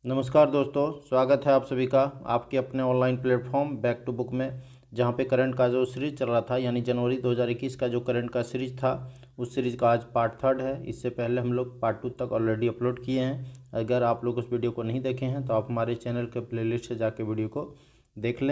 नमस्कार दोस्तों, स्वागत है आप सभी का आपके अपने online platform back to book में। जहां पे करंट का जो सीरीज चल रहा था यानी जनवरी 2021 का जो करंट का सीरीज था, उस सीरीज का आज पार्ट 3 है। इससे पहले हम लोग पार्ट 2 तक ऑलरेडी अपलोड किए हैं। अगर आप लोग उस वीडियो को नहीं देखे हैं तो आप हमारे चैनल के प्लेलिस्ट से जाके वीडियो को देख लें।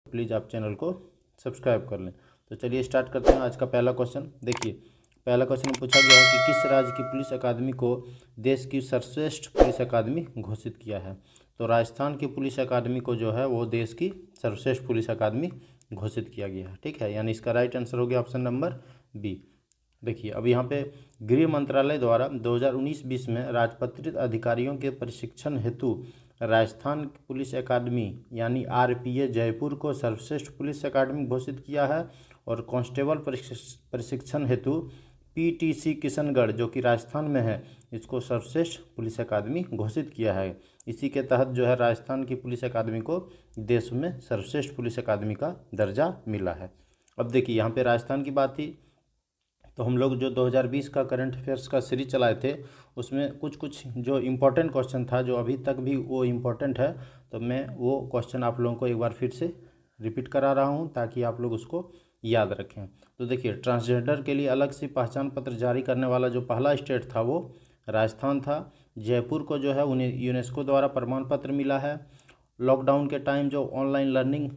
प्लीज़ आप चैनल को सब्सक्राइब कर लें। तो चलिए स्टार्ट करते हैं आज का पहला क्वेश्चन। देखिए, पहला क्वेश्चन पूछा गया है कि किस राज्य की पुलिस अकादमी को देश की सर्वश्रेष्ठ पुलिस अकादमी घोषित किया है। तो राजस्थान की पुलिस अकादमी को जो है वो देश की सर्वश्रेष्ठ पुलिस अकादमी घोषित किया गया है। ठीक है, यानी इसका राइट आंसर हो गया ऑप्शन नंबर बी। देखिए, अब यहाँ पे गृह मंत्रालय द्वारा 2019-20 में राजपत्रित अधिकारियों के प्रशिक्षण हेतु राजस्थान पुलिस अकादमी यानी आरपीए जयपुर को सर्वश्रेष्ठ पुलिस अकादमी घोषित किया है, और कांस्टेबल प्रशिक्षण हेतु पीटीसी किशनगढ़ जो कि राजस्थान में है, इसको सर्वश्रेष्ठ पुलिस अकादमी घोषित किया है। इसी के तहत जो है राजस्थान की पुलिस अकादमी को देश में सर्वश्रेष्ठ पुलिस अकादमी का दर्जा मिला है। अब देखिए, यहाँ पे राजस्थान की बात थी तो हम लोग जो 2020 का करंट अफेयर्स का सीरीज चलाए थे, उसमें कुछ कुछ जो इम्पोर्टेंट क्वेश्चन था, जो अभी तक भी वो इम्पोर्टेंट है, तो मैं वो क्वेश्चन आप लोगों को एक बार फिर से रिपीट करा रहा हूँ ताकि आप लोग उसको याद रखें। तो देखिए, ट्रांसजेंडर के लिए अलग से पहचान पत्र जारी करने वाला जो पहला स्टेट था वो राजस्थान था। जयपुर को जो है उन्हें यूनेस्को द्वारा प्रमाण पत्र मिला है। लॉकडाउन के टाइम जो ऑनलाइन लर्निंग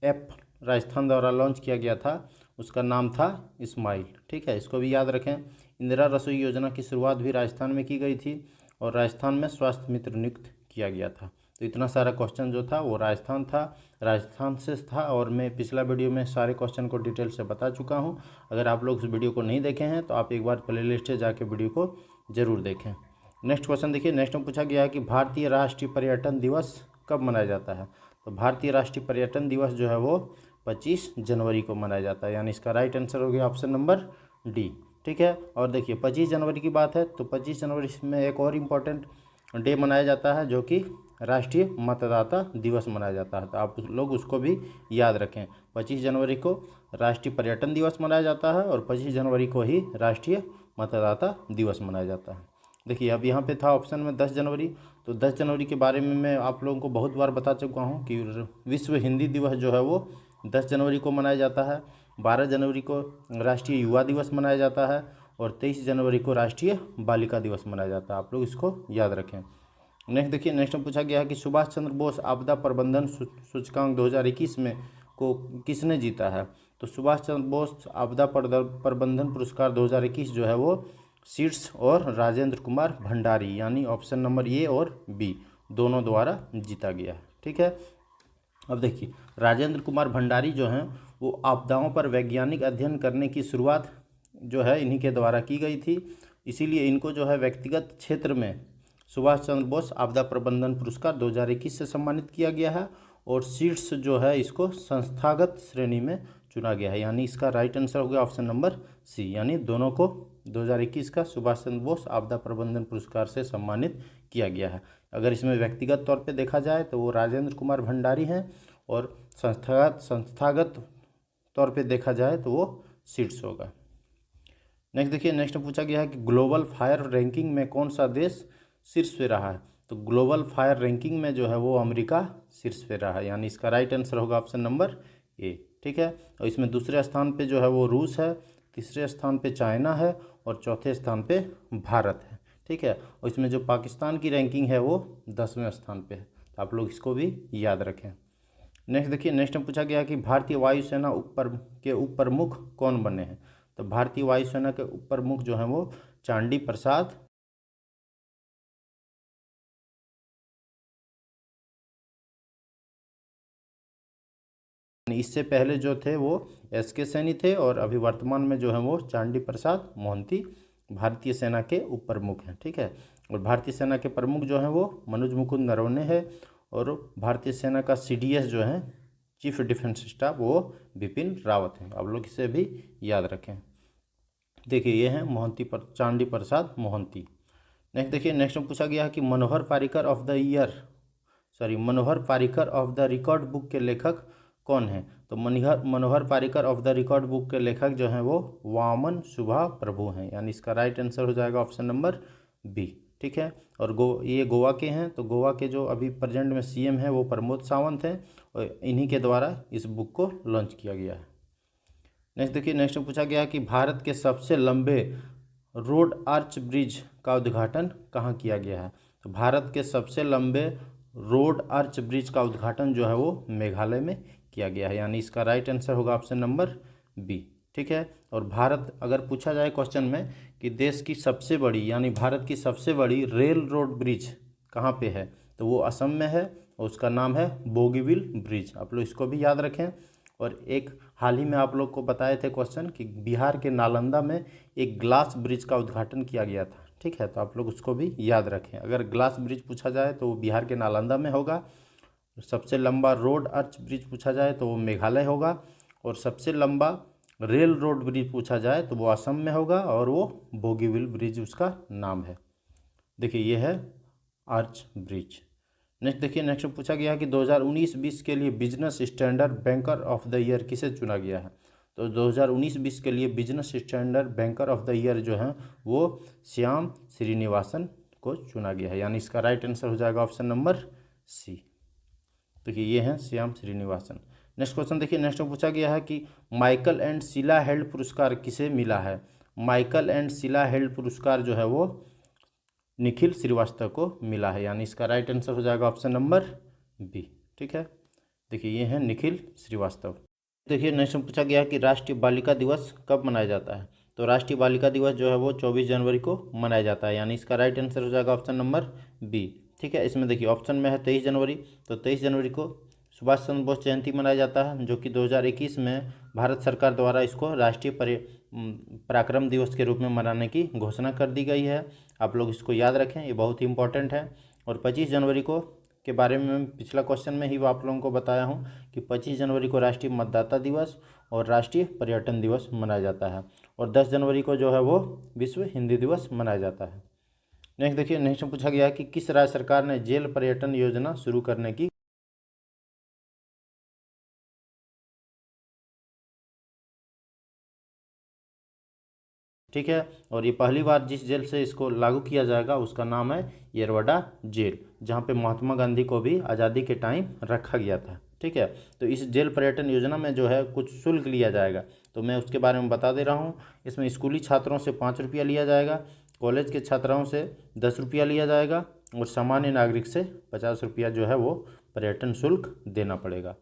ऐप राजस्थान द्वारा लॉन्च किया गया था, उसका नाम था स्माइल। ठीक है, इसको भी याद रखें। इंदिरा रसोई योजना की शुरुआत भी राजस्थान में की गई थी, और राजस्थान में स्वास्थ्य मित्र नियुक्त किया गया था। तो इतना सारा क्वेश्चन जो था वो राजस्थान था, राजस्थान से था, और मैं पिछला वीडियो में सारे क्वेश्चन को डिटेल से बता चुका हूँ। अगर आप लोग उस वीडियो को नहीं देखे हैं तो आप एक बार प्लेलिस्ट से जाके वीडियो को ज़रूर देखें। नेक्स्ट क्वेश्चन देखिए, नेक्स्ट में पूछा गया है कि भारतीय राष्ट्रीय पर्यटन दिवस कब मनाया जाता है। तो भारतीय राष्ट्रीय पर्यटन दिवस जो है वो 25 जनवरी को मनाया जाता है, यानी इसका राइट आंसर हो गया ऑप्शन नंबर डी। ठीक है, और देखिए 25 जनवरी की बात है तो 25 जनवरी में एक और इम्पोर्टेंट डे मनाया जाता है जो कि राष्ट्रीय मतदाता दिवस मनाया जाता है। तो आप लोग उसको भी याद रखें। 25 जनवरी को राष्ट्रीय पर्यटन दिवस मनाया जाता है, और 25 जनवरी को ही राष्ट्रीय मतदाता दिवस मनाया जाता है। देखिए, अब यहाँ पे था ऑप्शन में 10 जनवरी। तो 10 जनवरी के बारे में मैं आप लोगों को बहुत बार बता चुका हूँ कि विश्व हिंदी दिवस जो है वो 10 जनवरी को मनाया जाता है। 12 जनवरी को राष्ट्रीय युवा दिवस मनाया जाता है, और 23 जनवरी को राष्ट्रीय बालिका दिवस मनाया जाता है। आप लोग इसको याद रखें। नेक्स्ट देखिए, नेक्स्ट में पूछा गया है कि सुभाष चंद्र बोस आपदा प्रबंधन सूचकांक 2021 में को किसने जीता है। तो सुभाष चंद्र बोस आपदा प्रबंधन पुरस्कार 2021 जो है वो सीट्स और राजेंद्र कुमार भंडारी यानी ऑप्शन नंबर ए और बी दोनों द्वारा जीता गया है। ठीक है, अब देखिए, राजेंद्र कुमार भंडारी जो हैं वो आपदाओं पर वैज्ञानिक अध्ययन करने की शुरुआत जो है इन्हीं के द्वारा की गई थी। इसीलिए इनको जो है व्यक्तिगत क्षेत्र में सुभाष चंद्र बोस आपदा प्रबंधन पुरस्कार 2021 से सम्मानित किया गया है, और सीट्स जो है इसको संस्थागत श्रेणी में चुना गया है, यानी इसका राइट आंसर हो गया ऑप्शन नंबर सी। यानी दोनों को 2021 का सुभाष चंद्र बोस आपदा प्रबंधन पुरस्कार से सम्मानित किया गया है। अगर इसमें व्यक्तिगत तौर पे देखा जाए तो वो राजेंद्र कुमार भंडारी हैं, और संस्थागत तौर पे देखा जाए तो वो सीट्स होगा। नेक्स्ट देखिए, नेक्स्ट पूछा गया है कि ग्लोबल फायर रैंकिंग में कौन सा देश शीर्ष पे रहा है। तो ग्लोबल फायर रैंकिंग में जो है वो अमेरिका शीर्ष पे रहा है, यानी इसका राइट आंसर होगा ऑप्शन नंबर ए। ठीक है, और इसमें दूसरे स्थान पे जो है वो रूस है, तीसरे स्थान पे चाइना है, और चौथे स्थान पे भारत है। ठीक है, और इसमें जो पाकिस्तान की रैंकिंग है वो 10वें स्थान पे है। तो आप लोग इसको भी याद रखें। नेक्स्ट देखिए, नेक्स्ट में पूछा गया कि भारतीय वायुसेना उप प्रमुख कौन बने हैं। तो भारतीय वायुसेना के उप प्रमुख जो हैं वो चांडी प्रसाद इससे पहले जो थे वो एस.के. सैनी थे, और अभी वर्तमान में जो है वो चांडी प्रसाद मोहंती भारतीय सेना के उप प्रमुख हैं। ठीक है, और भारतीय सेना के प्रमुख जो हैं वो मनोज मुकुंद नरवणे है, और भारतीय सेना का सीडीएस जो है चीफ डिफेंस स्टाफ वो बिपिन रावत हैं। आप लोग इसे भी याद रखें। देखिए, ये हैं चांडी प्रसाद मोहंती। नेक्स्ट देखिए, नेक्स्ट में पूछा गया है कि Manohar Parrikar off the record book के लेखक कौन है? तो Manohar Parrikar off the record book के लेखक जो हैं वो वामन शुभा प्रभु हैं, यानी इसका राइट आंसर हो जाएगा ऑप्शन नंबर बी। ठीक है, और ये गोवा के हैं, तो गोवा के जो अभी प्रेजेंट में सीएम हैं वो प्रमोद सावंत हैं, और इन्हीं के द्वारा इस बुक को लॉन्च किया गया है। नेक्स्ट देखिए, नेक्स्ट में पूछा गया कि भारत के सबसे लंबे रोड आर्च ब्रिज का उद्घाटन कहाँ किया गया है? तो भारत के सबसे लंबे रोड आर्च ब्रिज का उद्घाटन जो है वो मेघालय में किया गया है, यानी इसका राइट आंसर होगा ऑप्शन नंबर बी। ठीक है, और भारत अगर पूछा जाए क्वेश्चन में कि देश की सबसे बड़ी यानी भारत की सबसे बड़ी रेल रोड ब्रिज कहाँ पे है, तो वो असम में है और उसका नाम है बोगीबिल ब्रिज। आप लोग इसको भी याद रखें। और एक हाल ही में आप लोग को बताए थे क्वेश्चन कि बिहार के नालंदा में एक ग्लास ब्रिज का उद्घाटन किया गया था। ठीक है, तो आप लोग उसको भी याद रखें। अगर ग्लास ब्रिज पूछा जाए तो वो बिहार के नालंदा में होगा, सबसे लंबा रोड आर्च ब्रिज पूछा जाए तो वो मेघालय होगा, और सबसे लंबा रेल रोड ब्रिज पूछा जाए तो वो असम में होगा, और वो बोगीबिल ब्रिज उसका नाम है। देखिए ये है आर्च ब्रिज। नेक्स्ट देखिए, नेक्स्ट पूछा गया कि 2019-20 के लिए business standard banker of the year किसे चुना गया है? तो 2019-20 के लिए business standard banker of the year जो है वो श्याम श्रीनिवासन को चुना गया है, यानी इसका राइट आंसर हो जाएगा ऑप्शन नंबर सी। देखिए ये हैं श्याम श्रीनिवासन। नेक्स्ट क्वेश्चन देखिए, नेक्स्ट में पूछा गया है कि माइकल एंड शीला हेल्ड पुरस्कार किसे मिला है? माइकल एंड शीला हेल्ड पुरस्कार जो है वो निखिल श्रीवास्तव को मिला है, यानी इसका राइट आंसर हो जाएगा ऑप्शन नंबर बी। ठीक है, देखिए ये हैं निखिल श्रीवास्तव। देखिए नेक्स्ट में पूछा गया कि राष्ट्रीय बालिका दिवस कब मनाया जाता है? तो राष्ट्रीय बालिका दिवस जो है वो 24 जनवरी को मनाया जाता है, यानी इसका राइट आंसर हो जाएगा ऑप्शन नंबर बी। ठीक है, इसमें देखिए ऑप्शन में है 23 जनवरी, तो 23 जनवरी को सुभाष चंद्र बोस जयंती मनाया जाता है, जो कि 2021 में भारत सरकार द्वारा इसको राष्ट्रीय पराक्रम दिवस के रूप में मनाने की घोषणा कर दी गई है। आप लोग इसको याद रखें, ये बहुत ही इंपॉर्टेंट है। और 25 जनवरी को के बारे में मैं पिछला क्वेश्चन में ही आप लोगों को बताया हूँ कि 25 जनवरी को राष्ट्रीय मतदाता दिवस और राष्ट्रीय पर्यटन दिवस मनाया जाता है, और 10 जनवरी को जो है वो विश्व हिंदी दिवस मनाया जाता है। नेक्स्ट देखिए, नेक्स्ट पूछा गया कि किस राज्य सरकार ने जेल पर्यटन योजना शुरू करने की? ठीक है, और ये पहली बार जिस जेल से इसको लागू किया जाएगा उसका नाम है येरवडा जेल, जहाँ पे महात्मा गांधी को भी आज़ादी के टाइम रखा गया था। ठीक है, तो इस जेल पर्यटन योजना में जो है कुछ शुल्क लिया जाएगा, तो मैं उसके बारे में बता दे रहा हूँ। इसमें स्कूली छात्रों से 5 रुपया लिया जाएगा, कॉलेज के छात्राओं से 10 रुपया लिया जाएगा, और सामान्य नागरिक से 50 रुपया जो है वो पर्यटन शुल्क देना पड़ेगा।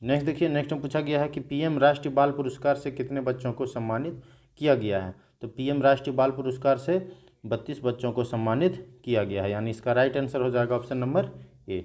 नेक्स्ट देखिए, नेक्स्ट में पूछा गया है कि पीएम राष्ट्रीय बाल पुरस्कार से कितने बच्चों को सम्मानित किया गया है? तो पीएम राष्ट्रीय बाल पुरस्कार से 32 बच्चों को सम्मानित किया गया है, यानी इसका राइट आंसर हो जाएगा ऑप्शन नंबर ए।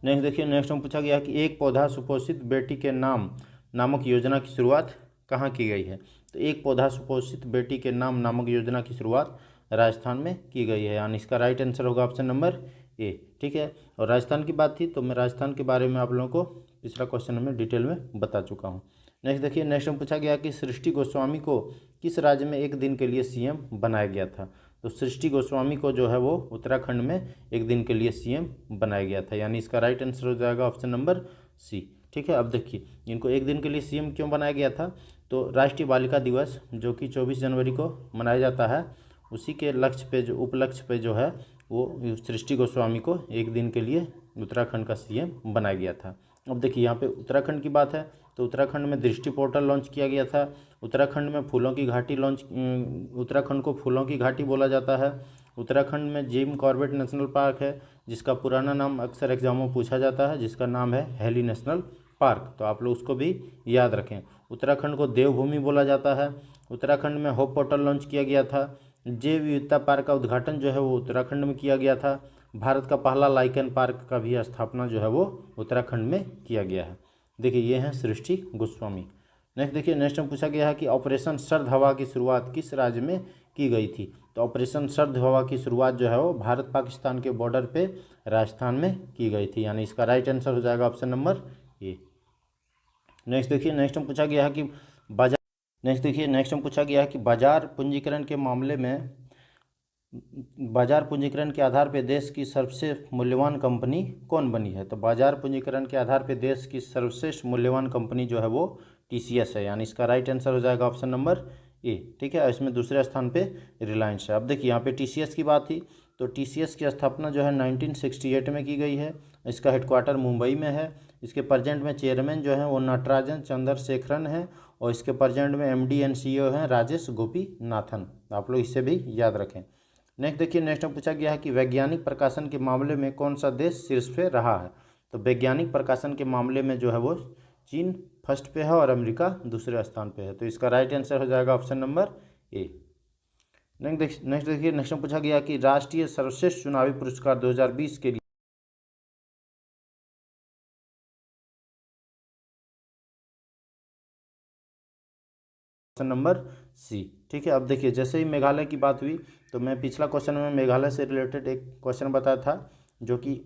नेक्स्ट देखिए, नेक्स्ट में पूछा गया कि एक पौधा सुपोषित बेटी के नाम नामक योजना की शुरुआत कहाँ की गई है? तो एक पौधा सुपोषित बेटी के नाम नामक योजना की शुरुआत राजस्थान में की गई है, यानी इसका राइट आंसर होगा ऑप्शन नंबर ए। ठीक है, और राजस्थान की बात थी तो मैं राजस्थान के बारे में आप लोगों को पिछला क्वेश्चन में डिटेल में बता चुका हूँ। नेक्स्ट देखिए, नेक्स्ट में पूछा गया कि सृष्टि गोस्वामी को किस राज्य में एक दिन के लिए सीएम बनाया गया था? तो सृष्टि गोस्वामी को जो है वो उत्तराखंड में एक दिन के लिए सीएम बनाया गया था, यानी इसका राइट आंसर हो जाएगा ऑप्शन नंबर सी। ठीक है, अब देखिए इनको एक दिन के लिए सीएम क्यों बनाया गया था? तो राष्ट्रीय बालिका दिवस जो कि 24 जनवरी को मनाया जाता है, उसी के लक्ष्य पे जो उपलक्ष्य पे जो है वो सृष्टि गोस्वामी को एक दिन के लिए उत्तराखंड का सीएम बनाया गया था। अब देखिए यहाँ पे उत्तराखंड की बात है, तो उत्तराखंड में दृष्टि पोर्टल लॉन्च किया गया था। उत्तराखंड में फूलों की घाटी उत्तराखंड को फूलों की घाटी बोला जाता है। उत्तराखंड में जिम कॉर्बेट नेशनल पार्क है, जिसका पुराना नाम अक्सर एग्जामों में पूछा जाता है, जिसका नाम है हैली नेशनल पार्क, तो आप लोग उसको भी याद रखें। उत्तराखंड को देवभूमि बोला जाता है। उत्तराखंड में होप पोर्टल लॉन्च किया गया था। जैव विविधता पार्क का उद्घाटन जो है वो उत्तराखंड में किया गया था। भारत का पहला लाइकन पार्क का भी स्थापना जो है वो उत्तराखंड में किया गया है। देखिए ये हैं सृष्टि गोस्वामी। नेक्स्ट देखिए, नेक्स्ट में पूछा गया है कि ऑपरेशन सर्द हवा की शुरुआत किस राज्य में की गई थी? तो ऑपरेशन सर्द हवा की शुरुआत जो है वो भारत पाकिस्तान के बॉर्डर पे राजस्थान में की गई थी, यानी इसका राइट आंसर हो जाएगा ऑप्शन नंबर ए। नेक्स्ट देखिए, नेक्स्ट में पूछा गया है कि बाजार पूंजीकरण के मामले में बाजार पूंजीकरण के आधार पर देश की सर्वश्रेष्ठ मूल्यवान कंपनी कौन बनी है? तो बाजार पूंजीकरण के आधार पर देश की सर्वश्रेष्ठ मूल्यवान कंपनी जो है वो टीसीएस है, यानी इसका राइट आंसर हो जाएगा ऑप्शन नंबर ए। ठीक है, इसमें दूसरे स्थान पे रिलायंस है। अब देखिए यहाँ पे टीसीएस की बात थी, तो टीसीएस की स्थापना जो है 1968 में की गई है। इसका हेडक्वार्टर मुंबई में है। इसके प्रेजेंट में चेयरमैन जो है वो नटराजन चंद्रशेखरन है, और इसके प्रेजेंट में एमडी एंड सीईओ हैं राजेश गोपीनाथन। आप लोग इसे भी याद रखें। नेक्स्ट देखिए, नेक्स्ट में पूछा गया है कि वैज्ञानिक प्रकाशन के मामले में कौन सा देश शीर्ष पे रहा है? तो वैज्ञानिक प्रकाशन के मामले में जो है वो चीन फर्स्ट पे है और अमेरिका दूसरे स्थान पे है। तो इसका राइट आंसर हो जाएगा ऑप्शन नंबर ए। नेक्स्ट देखिए, नेक्स्ट में पूछा गया कि राष्ट्रीय सर्वश्रेष्ठ चुनावी पुरस्कार 2020 के लिए ऑप्शन नंबर सी। ठीक है, अब देखिए जैसे ही मेघालय की बात हुई, तो मैं पिछला क्वेश्चन में मेघालय से रिलेटेड एक क्वेश्चन बताया था, जो कि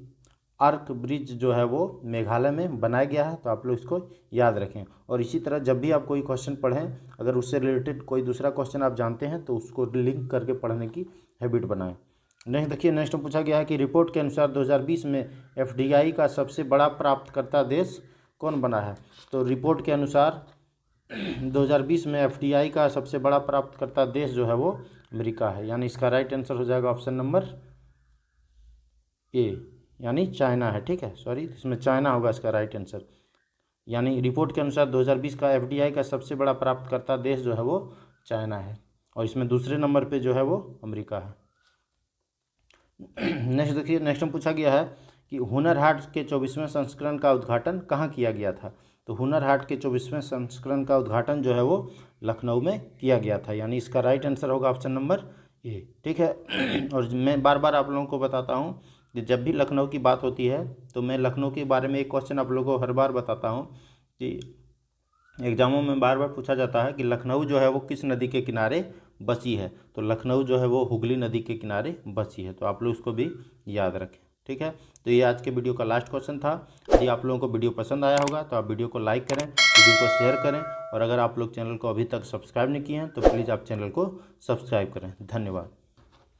आर्क ब्रिज जो है वो मेघालय में बनाया गया है। तो आप लोग इसको याद रखें, और इसी तरह जब भी आप कोई क्वेश्चन पढ़ें, अगर उससे रिलेटेड कोई दूसरा क्वेश्चन आप जानते हैं तो उसको लिंक करके पढ़ने की हैबिट बनाएं। नेक्स्ट देखिए, नेक्स्ट में पूछा गया है कि रिपोर्ट के अनुसार 2020 में एफडीआई का सबसे बड़ा प्राप्तकर्ता देश कौन बना है? तो रिपोर्ट के अनुसार 2020 में एफडीआई का सबसे बड़ा प्राप्तकर्ता देश जो है वो अमेरिका है, यानी इसका राइट आंसर हो जाएगा ऑप्शन नंबर ए, यानी चाइना है। ठीक है, सॉरी, इसमें चाइना होगा इसका राइट आंसर। यानी रिपोर्ट के अनुसार 2020 का एफडीआई का सबसे बड़ा प्राप्तकर्ता देश जो है वो चाइना है, और इसमें दूसरे नंबर पे जो है वो अमेरिका है। नेक्स्ट देखिए, नेक्स्ट में पूछा गया है कि हुनर हाट के 24वें संस्करण का उद्घाटन कहाँ किया गया था? तो हुनर हाट के 24वें संस्करण का उद्घाटन जो है वो लखनऊ में किया गया था, यानी इसका राइट आंसर होगा ऑप्शन नंबर ए। ठीक है, और मैं बार बार आप लोगों को बताता हूँ कि जब भी लखनऊ की बात होती है तो मैं लखनऊ के बारे में एक क्वेश्चन आप लोगों को हर बार बताता हूँ कि एग्जामों में बार बार पूछा जाता है कि लखनऊ जो है वो किस नदी के किनारे बसी है? तो लखनऊ जो है वो हुगली नदी के किनारे बसी है। तो आप लोग उसको भी याद रखें। ठीक है, तो ये आज के वीडियो का लास्ट क्वेश्चन था। यदि आप लोगों को वीडियो पसंद आया होगा तो आप वीडियो को लाइक करें, वीडियो को शेयर करें, और अगर आप लोग चैनल को अभी तक सब्सक्राइब नहीं किए हैं तो प्लीज़ आप चैनल को सब्सक्राइब करें। धन्यवाद।